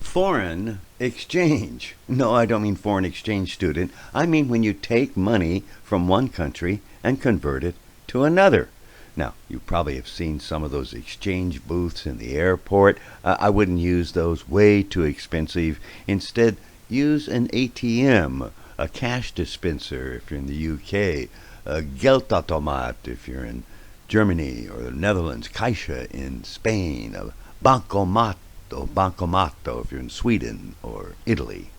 Foreign exchange. No, I don't mean foreign exchange, student. I mean when you take money from one country and convert it to another. Now, you probably have seen some of those exchange booths in the airport. I wouldn't use those, way too expensive. Instead, use an ATM, a cash dispenser if you're in the UK, a Geldautomat if you're in Germany or the Netherlands, Caixa in Spain, a Bancomato if you're in Sweden or Italy.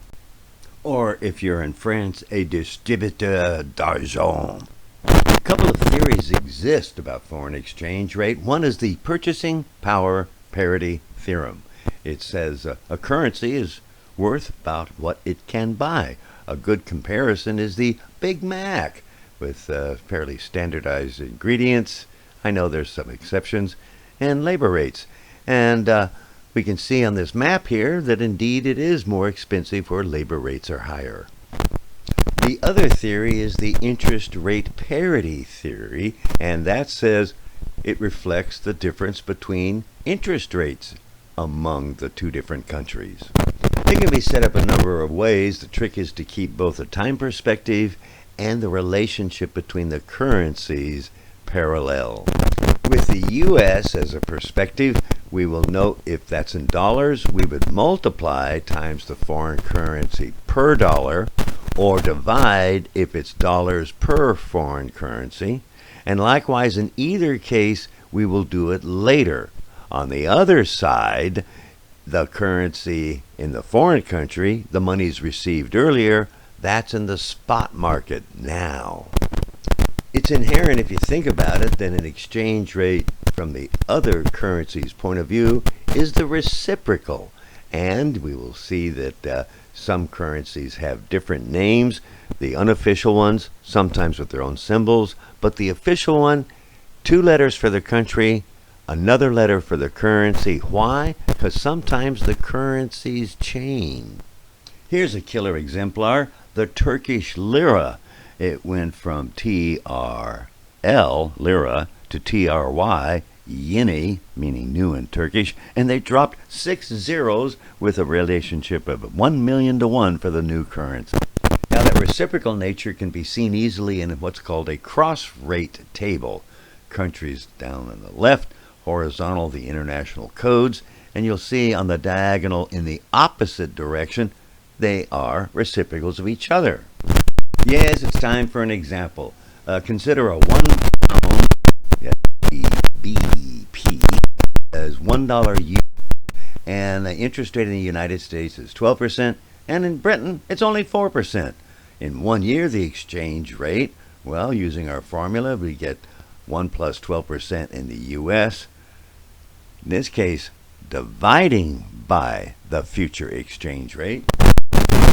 Or if you're in France, a distributeur d'argent. A couple of theories exist about foreign exchange rate. One is the purchasing power parity theorem. It says a currency is worth about what it can buy. A good comparison is the Big Mac with fairly standardized ingredients. I know there's some exceptions, and labor rates. And we can see on this map here that indeed it is more expensive where labor rates are higher. The other theory is the interest rate parity theory, and that says it reflects the difference between interest rates among the two different countries. It can be set up a number of ways. The trick is to keep both the time perspective and the relationship between the currencies parallel. With the US as a perspective, we will note if that's in dollars, we would multiply times the foreign currency per dollar, or divide if it's dollars per foreign currency. And likewise, in either case, we will do it later. On the other side, the currency in the foreign country, the money's received earlier, that's in the spot market now. It's inherent, if you think about it, that an exchange rate from the other currency's point of view is the reciprocal. And we will see that some currencies have different names, the unofficial ones, sometimes with their own symbols, but the official one, 2 letters for the country, another letter for the currency. Why? Because sometimes the currencies change. Here's a killer exemplar, the Turkish lira. It went from TRL, lira, to TRY, yeni, meaning new in Turkish, and they dropped 6 zeros with a relationship of 1 million to 1 for the new currency. Now that reciprocal nature can be seen easily in what's called a cross rate table. Countries down on the left, horizontal the international codes, and you'll see on the diagonal in the opposite direction they are reciprocals of each other. Yes, it's time for an example. Consider a 1 pound BP as $1 U, and the interest rate in the United States is 12%, and in Britain it's only 4%. In 1 year, the exchange rate, well, using our formula, we get 1 plus 12% in the US. In this case, dividing by the future exchange rate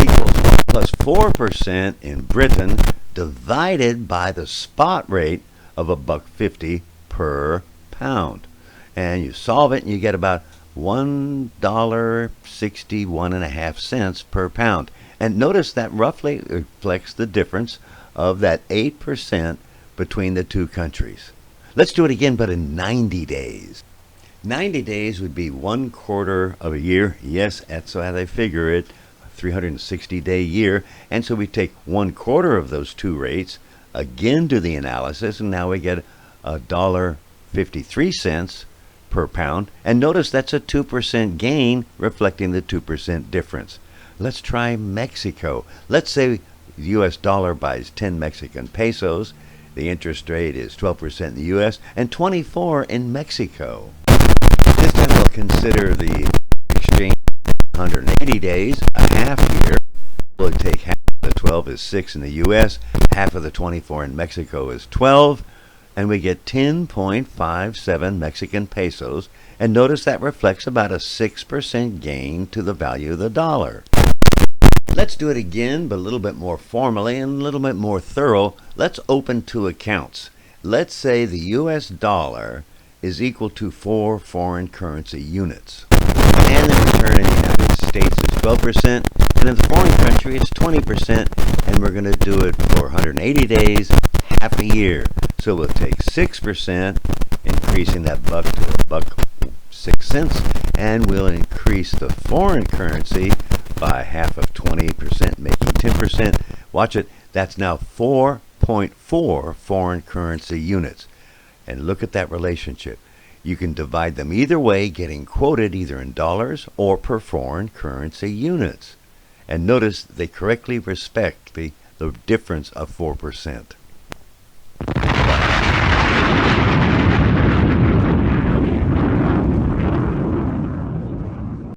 equals 1 plus 4% in Britain divided by the spot rate of $1.50 per pound. And you solve it and you get about $1.61.5 per pound. And notice that roughly reflects the difference of that 8% between the two countries. Let's do it again, but in 90 days. 90 days would be 1/4 of a year. Yes, that's how they figure it, 360-day year. And so we take 1/4 of those two rates, again do the analysis, and now we get $1.53 per pound. And notice that's a 2% gain, reflecting the 2% difference. Let's try Mexico. Let's say the US dollar buys 10 Mexican pesos. The interest rate is 12% in the US and 24% in Mexico. This time we'll consider the exchange 180 days, a half year. We'll take half of the 12 is 6 in the US, half of the 24 in Mexico is 12, and we get 10.57 Mexican pesos. And notice that reflects about a 6% gain to the value of the dollar. Let's do it again, but a little bit more formally and a little bit more thorough. Let's open 2 accounts. Let's say the US dollar is equal to 4 foreign currency units. And the return in the United States is 12%, and in the foreign country it's 20%, and we're going to do it for 180 days, half a year. So we'll take 6%, increasing that buck to $1.06, and we'll increase the foreign currency by half of 20%, making 10%. Watch it. That's now 4.4 foreign currency units. And look at that relationship. You can divide them either way, getting quoted either in dollars or per foreign currency units. And notice they correctly respect the difference of 4%.